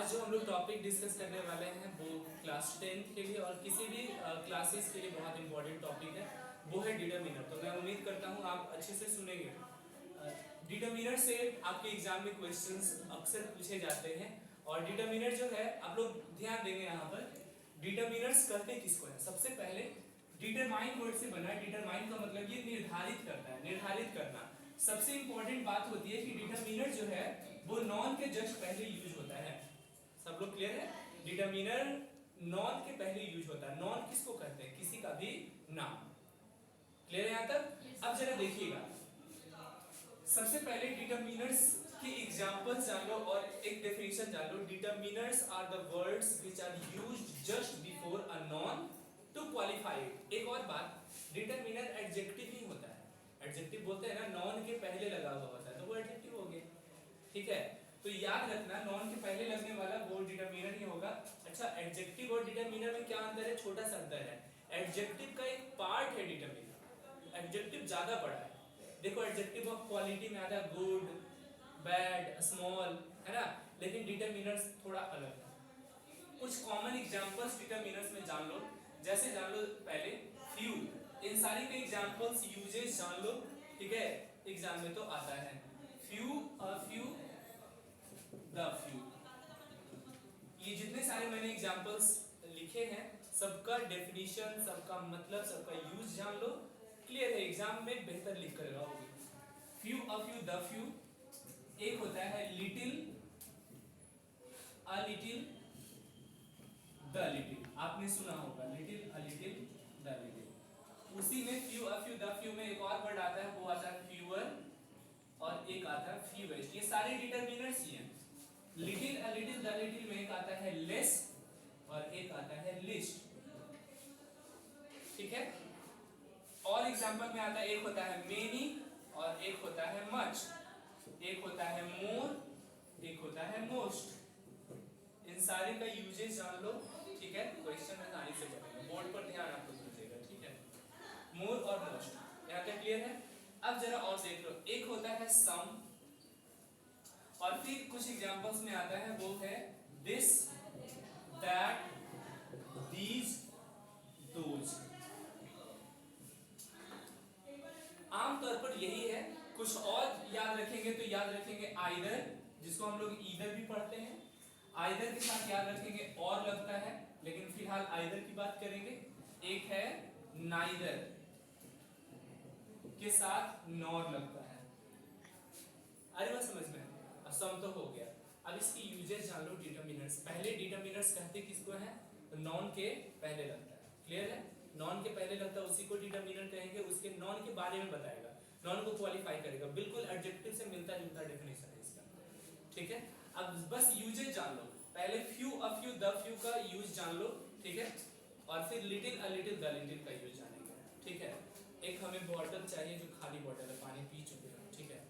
आज जो हम लोग टॉपिक डिस्कस करने वाले हैं वो क्लास 10th के लिए और किसी भी क्लासेस के लिए बहुत इंपॉर्टेंट टॉपिक है, वो है डिटरमिनर। तो मैं उम्मीद करता हूँ आप अच्छे से सुनेंगे। डिटरमिनर से आपके एग्जाम में क्वेश्चंस अक्सर पूछे जाते हैं और डिटरमिनर जो है आप लोग ध्यान देंगे यहाँ पर। डिटरमिनर्स कहते किसको है? सबसे पहले डिटरमाइन वर्ड से बना है। डिटरमाइन का मतलब ये निर्धारित करता है, निर्धारित करना। सबसे इंपॉर्टेंट बात होती है कि डिटरमिनर जो है वो नॉन के जस्ट पहले यूज होता है। सब लोग क्लियर है? डिटरमिनर नॉन के पहले यूज होता है। नॉन किसको कहते हैं? किसी का भी नाम। क्लियर है यहाँ तक? अब जरा देखिएगा, सबसे पहले डिटरमिनर्स के एग्जांपल्स जान लो और एक डेफिनेशन जान लो। Determiners are the words which are used just before a noun to qualify it. एक और बात, डिटरमिनर एडजेक्टिव ही होता है। एडजेक्टिव बोलते हैं ना, नॉन के पहले लगा हुआ होता है तो वो एडजेक्टिव हो गया। ठीक है, तो याद रखना नॉन के पहले लगने वाला वो डिटरमिनर ही होगा। अच्छा, एडजेक्टिव और डिटरमिनर में क्या अंतर है? छोटा सा अंतर है। एडजेक्टिव का एक पार्ट है डिटरमिनर, एडजेक्टिव ज्यादा बड़ा है। देखो एडजेक्टिव ऑफ क्वालिटी में आता है गुड, बैड, स्मॉल, है ना, लेकिन डिटरमिनर्स थोड़ा अलग है। कुछ कॉमन एग्जांपल्स डिटरमिनर्स में जान लो। जैसे जान लो पहले फ्यू, इन सारी के एग्जांपल्स यूजेस जान लो। ठीक है, एग्जाम में तो आता है few, a few, the few. ये जितने सारे मैंने एग्जांपल्स लिखे हैं सबका डेफिनेशन, सबका मतलब, सबका यूज जान लो। क्लियर है? एग्जाम में बेहतर लिख कर लगाओगे। Few, a few, the few. एक होता है little, a little, the little. आपने सुना होगा little, a little, the little. उसी में few, a few, the few में एक और वर्ड आता है, वो आता है फ्यूअर और एक आता है फ्यूएस्ट। ये सारे डिटरमिनर्स ही हैं। Little, a little, the little में एक आता है लेस और एक आता है लिस्ट। ठीक है, और एग्जांपल में आता है, एक होता है मेनी और एक होता है मच, एक होता है मोर, एक होता है मोस्ट। इन सारे का यूजेस जान लो। ठीक है, क्वेश्चन में आसानी से बनेगा, बोर्ड पर ध्यान आपको दीजिएगा। ठीक है, मोर और मोस्ट, यहाँ तक क्लियर है? अब जरा और देख लो, एक होता है सम और फिर कुछ एग्जांपल्स में आता है वो है दिस, दैट, दीज, दोज। आमतौर पर यही है। कुछ और याद रखेंगे तो याद रखेंगे आइदर, जिसको हम लोग ईदर भी पढ़ते हैं। आइदर के साथ याद रखेंगे और लगता है, लेकिन फिलहाल आइदर की बात करेंगे। एक है नाइदर के साथ नॉर लगता है। अरे बस समझ में, सम तो हो गया। अब इसकी यूजेस जान लो। डिटरमिनर्स, पहले डिटरमिनर्स कहते किसको है? तो नॉन के पहले लगता है। क्लियर है? नॉन के पहले लगता है उसी को डिटरमिनर कहेंगे। उसके नॉन के बारे में बताएगा, नॉन को क्वालिफाई करेगा। बिल्कुल एडजेक्टिव से मिलता जुलता डेफिनेशन है इसका। ठीक है, अब बस यूजेस जान लो। पहले few, a few, the few का यूज जान लो। ठीक है, और फिर little, a little, the little का यूज जानेंगे। ठीक है, एक हमें बॉटल चाहिए जो खाली बॉटल है, पानी पी चुके हैं। ठीक है,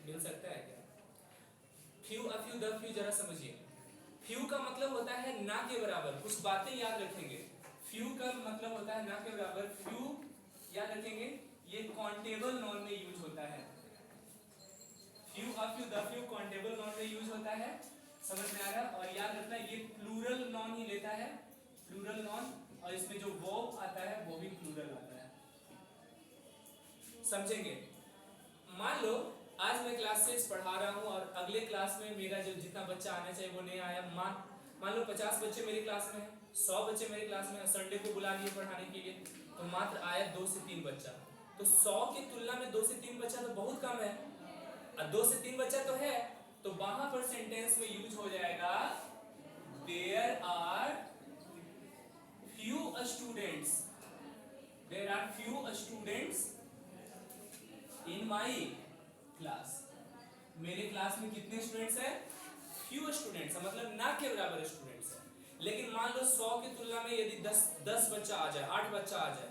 मिल सकता है क्या? Few, a few, the few, जरा समझिए। फ्यू का मतलब होता है ना के बराबर। कुछ बातें याद रखेंगे। फ्यू का मतलब होता है ना के बराबर। फ्यू याद रखेंगे, ये काउंटेबल नॉन में यूज होता है। Few, a few, the few countable noun में यूज होता है। समझ में आ रहा? और याद रखना ये प्लूरल नॉन ही लेता है, प्लूरल नॉन। और इसमें जो वर्ब आता है वो भी प्लूरल आता है। समझेंगे? मान लो आज मैं क्लास 6 पढ़ा रहा हूँ और अगले क्लास में मेरा जो जितना बच्चा आना चाहिए वो नहीं आया। मान लो 50 बच्चे मेरी क्लास में हैं, 100 बच्चे मेरी क्लास में हैं। संडे को बुला लिए पढ़ाने के लिए, तो मात्र आया 2 से 3 बच्चा। तो 100 की तुलना में 2 से 3 बच्चा तो बहुत कम है। और 2 से 3 बच्चा तो है, तो वहां पर सेंटेंस में यूज हो जाएगा there are few students, there are few students in my class. मेरे क्लास में कितने स्टूडेंट्स हैं? फ्यू स्टूडेंट्स, मतलब ना के बराबर स्टूडेंट्स हैं। लेकिन मान लो 100 की तुलना में यदि 10 बच्चा आ जाए, 8 बच्चा आ जाए,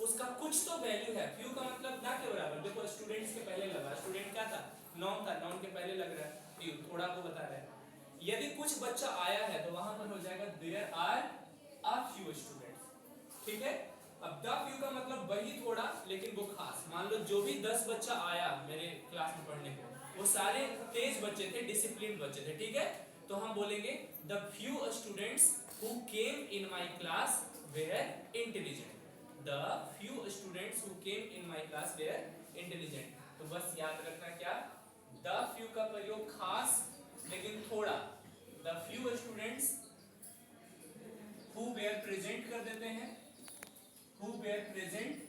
उसका कुछ तो वैल्यू है। फ्यू का मतलब ना के बराबर। देखो स्टूडेंट्स के पहले लगा, स्टूडेंट क्या था? नॉन था, नॉन के पहले लग रहा है फ्यू, थोड़ा को बता रहे हैं। यदि कुछ बच्चा आया है तो वहां पर हो जाएगा there are a few students. ठीक है, अब द फ्यू का मतलब वही थोड़ा, लेकिन वो खास। मान लो जो भी 10 बच्चा आया मेरे क्लास में पढ़ने को, वो सारे तेज बच्चे थे, डिसिप्लिन बच्चे थे। ठीक है, तो हम बोलेंगे the few students who came in my class were intelligent. The few students who came in my class were intelligent. तो बस याद रखना क्या, द फ्यू का प्रयोग खास लेकिन थोड़ा, the few students who were present कर देते हैं, who were present,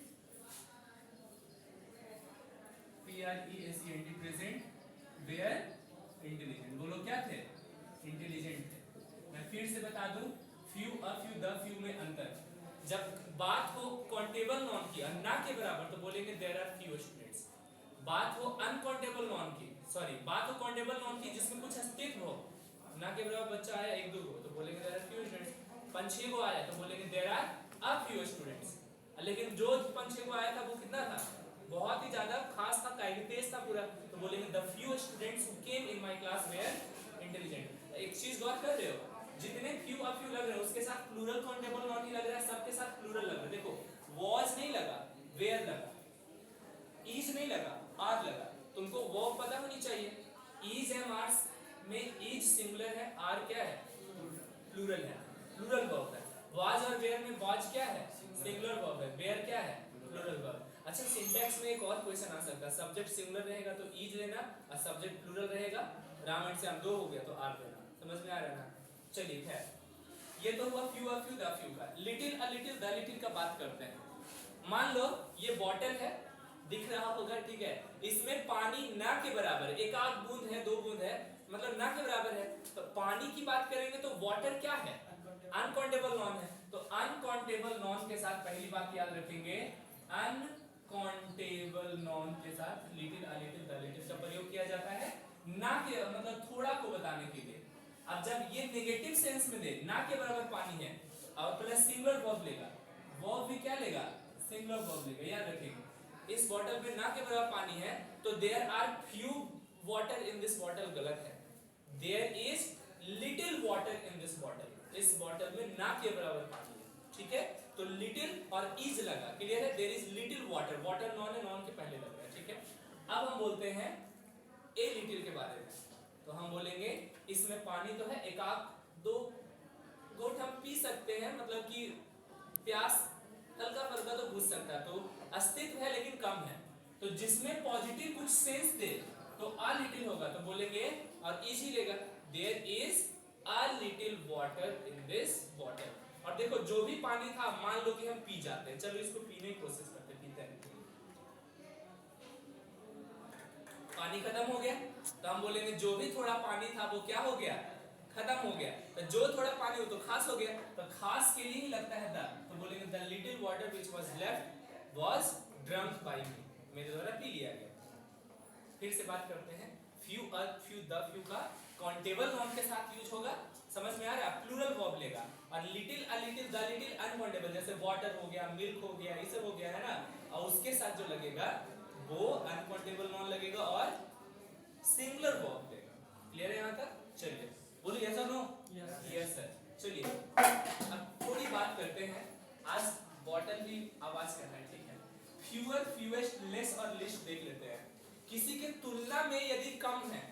PRESENT present were intelligent. वो लोग क्या थे, इंटेलिजेंट थे। मैं फिर से बता दूं, few a few the few में अंतर। जब बात हो काउंटेबल नॉन की, ना के बराबर, तो बोलेंगे देयर आर फ्यू स्टूडेंट्स। बात हो अनकाउंटेबल नॉन की, सॉरी बात हो काउंटेबल नॉन की जिसमें कुछ अस्तित्व हो, ना के बराबर बच्चा आया एक दो को, तो बोलेंगे देयर आर फ्यू स्टूडेंट्स। 5-6 को आया तो बोलेंगे there are a few students. लेकिन जो 5-6 को आया था वो कितना था, बहुत ही ज्यादा खास था, काइटेज था पूरा, तो बोलेंगे the few students who came in my class were intelligent. एक चीज गौर कर रहे हो, जितने फ्यू अ फ्यू लग रहे हैं उसके साथ प्लूरल काउंटेबल नॉन ही लग रहा है, सबके साथ प्लूरल लग रहा है। देखो वॉज नहीं लगा, वेयर लगा, इज नहीं लगा, आर लगा। तुमको वो पता होनी चाहिए, इज एम आर में इज सिंगुलर है, आर क्या है, प्लूरल है, प्लूरल वर्ब है। वाज और वेयर में वाज क्या है, सिंगुलर वर्ब है, वेयर क्या है, प्लूरल वर्ब। अच्छा सिंटैक्स में एक और क्वेश्चन आ सकता है, सब्जेक्ट सिंगुलर रहेगा तो इज लेना, और सब्जेक्ट प्लूरल रहेगा, राम एंड श्याम 2 हो गया तो आर लेना। समझ में आ रहा है ना? चलिए खैर, ये तो हुआ few a few the few का। Little a little the little का बात करते हैं। मान लो ये बॉटल है, दिख रहा होगा, ठीक है, इसमें पानी ना के बराबर, एक आध बूंद है, 2 बूंद है, मतलब ना के बराबर है। तो पानी की बात करेंगे तो वाटर क्या है, अनकाउंटेबल नॉन है। तो अनकाउंटेबल नॉन के साथ पहली बात याद रखेंगे, अनकाउंटेबल नॉन के साथ little a little the little का प्रयोग किया जाता है, ना के मतलब थोड़ा को बताने के लिए। अब जब ये नेगेटिव सेंस में दे, ना के बराबर पानी है, और प्लस सिंगुलर वर्ब लेगा, वर्ब भी क्या लेगा, सिंगुलर वर्ब लेगा, याद रखेंगे। इस बॉटल में ना के बराबर पानी है तो there are few water in this bottle, गलत है, there is little water in this bottle. इस बॉटल में ना के बराबर पानी है, ठीक है। तो लिटिल और इज लगा, क्लियर है, there is little water, water noun है, नॉन के पहले लग रहा है, ठीक है। अब हम बोलते हैं ए लिटिल के बारे में, तो हम बोलेंगे इसमें पानी तो है, एक आध 2 घूंट हम पी सकते हैं, मतलब कि प्यास हल्का फल्का तो बुझ सकता है, तो अस्तित्व है लेकिन कम है। तो जिसमें पॉजिटिव कुछ सेंस दे तो अ लिटिल होगा, तो बोलेंगे और इज ही लेगा, there is a little water in this bottle. और देखो जो भी पानी था, मान लो कि हम पी जाते हैं, चलो इसको पीने की कोशिश करते हैं, पीते हैं, पानी खत्म हो गया, तो हम बोलेंगे जो भी थोड़ा पानी था वो क्या हो गया, खत्म हो गया। तो जो थोड़ा पानी हो तो खास हो गया, तो खास के लिए ही लगता है द, तो बोलेंगे the little water which was left was drunk by me, मेरे द्वारा पी लिया गया। फिर से बात करते हैं, few a few the few का काउंटेबल नॉन के साथ यूज होगा, समझ में आ रहा है, प्लूरल वर्ब लेगा। और little a little the little uncountable, जैसे वाटर हो गया, मिल्क हो गया, ये सब हो गया है ना, और उसके साथ जो लगेगा वो अनकाउंटेबल नॉन लगेगा और सिंगुलर वर्ब लेगा। क्लियर है यहां तक? चलिए बोलो यस और नो, यस सर। चलिए अब थोड़ी बात करते हैं, आज बॉटल भी आवाज करना है, ठीक है। फ्यूअर, फ्यूएस्ट, लेस और लिस्ट देख लेते हैं। किसी के तुलना में यदि कम है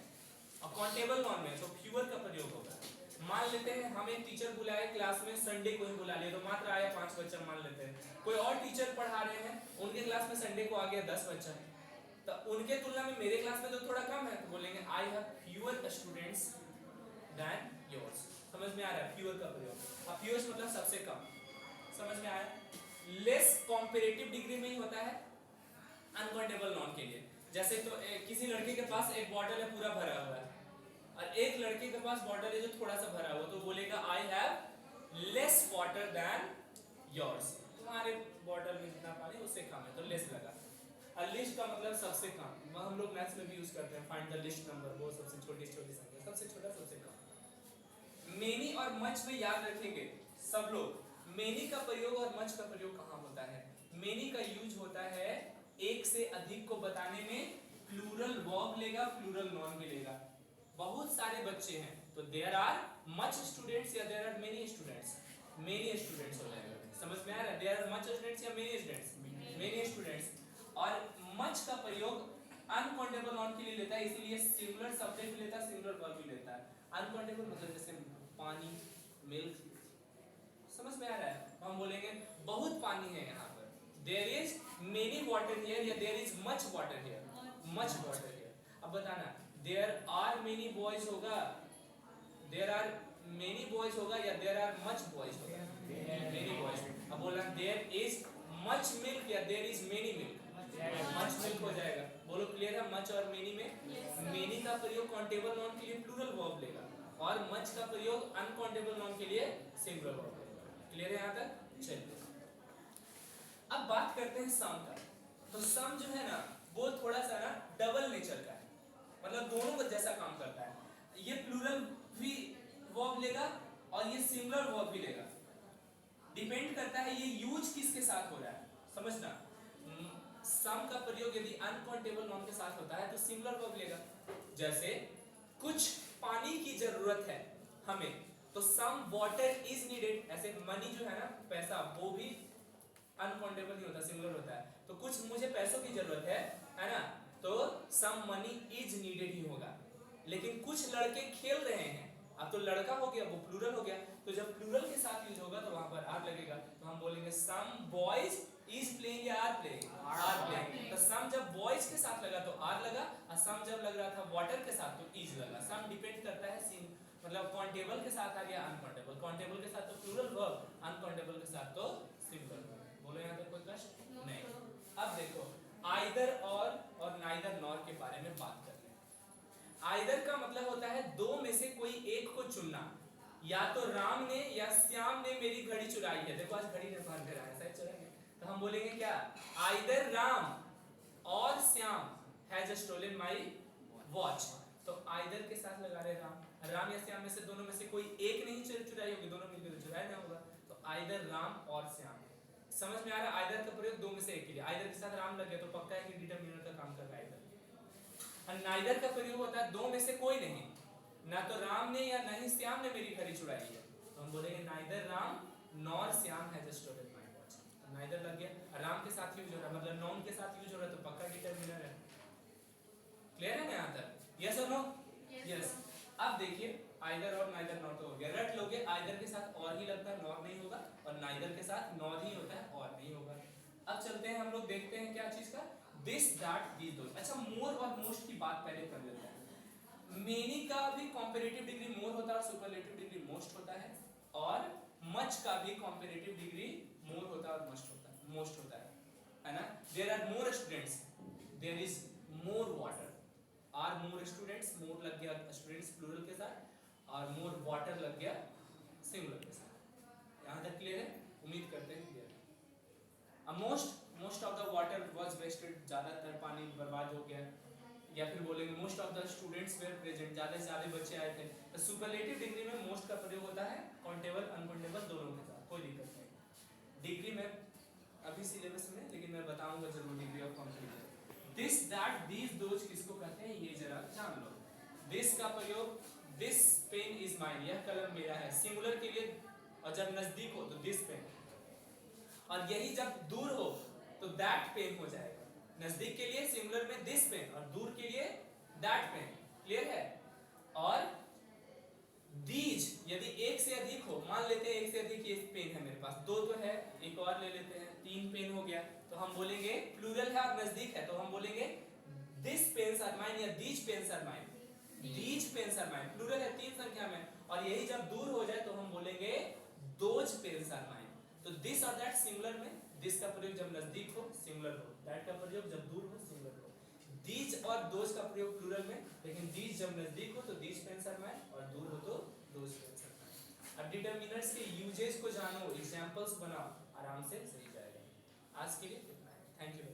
और काउंटेबल नॉन में, तो फ्यूअर का प्रयोग होगा। मान लेते हैं हमें टीचर बुलाए क्लास में, संडे को ही बुला लिया, तो मात्र आया 5 बच्चा, मान लेते हैं। कोई और टीचर पढ़ा रहे हैं, उनके क्लास में संडे को आ गया 10 बच्चा, तो उनके तुलना में मेरे क्लास में तो थोड़ा कम है, तो बोलेंगे I have fewer students than yours. समझ में आ रहा है फ्यूअर का प्रयोग। अब फ्यूअर मतलब सबसे कम, समझ में आया। लेस कंपैरेटिव डिग्री में ही होता है अनकाउंटेबल नॉन के लिए। जैसे तो किसी लड़के के पास एक बॉटल है पूरा भरा हुआ है, और एक लड़के के पास बॉटल है जो थोड़ा सा भरा हुआ, तो बोलेगा I have less water than yours, तुम्हारे बॉटल में जितना पानी उससे कम है, तो लेस लगा। और लिस्ट का मतलब सबसे कम, वह हम लोग मैथ्स में भी यूज करते हैं, फाइंड द लिस्ट नंबर, वो सबसे छोटी संख्या, सबसे छोटा सबसे कम। मेनी और मच में याद रखेंगे सब लोग, मेनी का प्रयोग और मच का प्रयोग कहाँ होता है। मेनी का यूज होता है एक से अधिक को बताने में, प्लूरल वर्ब लेगा, प्लूरल नॉन भी लेगा। बहुत सारे बच्चे हैं तो देयर आर मच स्टूडेंट्स या there are many students, many students हो जाएगा। समझ में आ रहा है, देयर आर मच स्टूडेंट्स या मेनी स्टूडेंट्स, मेनी स्टूडेंट्स। और मच का प्रयोग अनकाउंटेबल नॉन के लिए लेता है, इसीलिए सिंगुलर सब्जेक्ट भी लेता है, सिंगुलर वर्ब भी लेता है। अनकाउंटेबल मतलब जैसे पानी, मिल्क, समझ में आ रहा है? हम बोलेंगे बहुत पानी है यहाँ पर, there is many water here या there is much water here, much water here. अब बताना देयर आर मेनी बॉयज होगा, देयर आर मेनी बॉयज होगा या देयर आर मच बॉयज होगा, मेनी बॉयज। अब बोलना देयर इज मच मिल्क या there is many milk, much milk हो जाएगा। बोलो क्लियर है? मच और मेनी में मेनी का प्रयोग काउंटेबल नाउन के लिए प्लूरल वर्ब लेगा और मच का प्रयोग अनकाउंटेबल नाउन के लिए सिंगुलर वर्ब लेगा। क्लियर है यहाँ तक? चलिए अब बात करते हैं सम का। तो सम जो है ना वो थोड़ा सा ना डबल नेचर का है, मतलब दोनों को जैसा काम करता है। ये प्लूरल भी वर्ब लेगा और ये सिंगुलर वर्ब भी लेगा, डिपेंड करता है ये यूज किसके साथ हो रहा है। समझना, सम का प्रयोग यदि अनकाउंटेबल नाउन के साथ होता है तो सिंगुलर वर्ब लेगा। जैसे कुछ पानी की जरूरत है हमें, तो सम वाटर इज नीडेड। ऐसे मनी जो है ना पैसा, वो भी अनकाउंटेबल नहीं होता, सिंगुलर होता है। तो कुछ मुझे पैसों की जरूरत है ना, तो सम मनी इज नीडेड ही होगा। लेकिन कुछ लड़के खेल रहे हैं, अब तो लड़का हो गया वो प्लूरल हो गया, तो जब प्लूरल के साथ यूज होगा तो वहां पर आर लगेगा। तो हम बोलेंगे सम बॉयज इज प्लेइंग या आर प्लेइंग, आर प्लेइंग। तो सम जब बॉयज के साथ लगा तो आर लगा, और सम जब लग रहा था वाटर के साथ तो इज लगा। सम डिपेंड करता है मतलब काउंटेबल के साथ आ गया अनकाउंटेबल, काउंटेबल के साथ तो प्लूरल वर्ब, अनकाउंटेबल के साथ तो सिंगुलर वर्ब। बोलो यहाँ पे कोई प्रश्न नहीं? अब देखो आइदर और नाइदर नॉर के बारे में बात करते हैं। आइदर का मतलब होता है दो में से कोई एक को चुनना, या तो राम ने या श्याम ने मेरी घड़ी चुराई है। देखो आज घड़ी ने बांध कर आया, सही चुराई है, तो हम बोलेंगे क्या? आइदर राम और Shyam has stolen my watch. तो आइदर के साथ लगा रहे राम या श्याम में से दोनों में से कोई एक नहीं चुराई होगी, दोनों मिलकर चुराया ना होगा। तो आइदर राम और श्याम। समझ में आ रहा है? आइदर का प्रयोग दो में से एक के लिए, आइदर के साथ राम लग गया तो पक्का है कि डिटरमिनर का काम कर रहा है आइदर। और नाइदर का प्रयोग होता है दो में से कोई नहीं, ना तो राम ने या नहीं श्याम ने मेरी घड़ी चुराई है, तो हम बोलेंगे neither Ram nor Shyam has stolen my watch. Neither लग गया, राम के साथ यूज हो रहा है मतलब नाउन के साथ यूज हो रहा है, तो पक्का डिटरमिनर है। क्लियर है ना यहाँ तक? यस और नो? यस। अब देखिए आइदर और नाइदर नॉर तो हो गया, रट लोगे आइदर के साथ और ही लगता है, नॉर नहीं होगा, और नाइदर के साथ नॉर ही होता है और नहीं होगा। अब चलते हैं हम लोग देखते हैं क्या चीज का, दिस दैट दीज दोस। अच्छा मोर और मोस्ट की बात पहले कर लेते हैं। मेनी का भी कंपैरेटिव डिग्री मोर होता है और सुपरलेटिव डिग्री मोस्ट होता है, और मच का भी कंपैरेटिव डिग्री मोर होता है और मोस्ट होता है ना। There are more students, there is more water, are more students, more लग गया स्टूडेंट्स प्लूरल के साथ, और मोर वाटर लग गया सिंगुलर के साथ। यहाँ तक क्लियर है? उम्मीद करते हैं क्लियर है। Most of the water was wasted, ज्यादातर पानी बर्बाद हो गया, या फिर बोलेंगे most of the students were present, ज्यादा से ज्यादा बच्चे आए थे। तो सुपरलेटिव डिग्री में मोस्ट का प्रयोग होता है काउंटेबल अनकाउंटेबल दोनों के साथ, कोई दिक्कत नहीं। डिग्री में अभी सिलेबस में, लेकिन मैं बताऊंगा जरूर degree of countable. This that these those किसको कहते हैं ये जरा जान लो। दिस का प्रयोग, दिस पेन इज माइन, यह कलम मेरा है, सिंगुलर के लिए, और जब नजदीक हो तो दिस पेन, और यही जब दूर हो तो दैट पेन हो जाएगा। नजदीक के लिए सिंगुलर में दिस पेन और दूर के लिए दैट पेन। क्लियर है? और दीज यदि एक से अधिक हो, मान लेते हैं एक से अधिक ये पेन है मेरे पास, दो तो है, एक और ले लेते हैं, तीन पेन हो गया, तो हम बोलेंगे प्लूरल है और नजदीक है, तो हम बोलेंगे दिस पेन्स आर माइन या these pens are mine. These pens are mine plural है, तीन संख्या में, और यही जब दूर हो जाए तो हम बोलेंगे दोज पेन्स आर माइन। तो दिस और दैट सिंगुलर में, दिस का प्रयोग जब नजदीक हो सिंगुलर हो, दैट का प्रयोग जब दूर हो सिंगुलर हो। दीज और दोज का प्रयोग प्लूरल में, लेकिन दीज जब नजदीक हो तो दीज पेन्स आर माइन, और दूर हो तो दोज पेन्स आर माइन। अब डिटरमिनर्स के यूजेस को जानो, एग्जांपल्स बनाओ, आराम से सही जाएगा। आज के लिए इतना है, थैंक यू।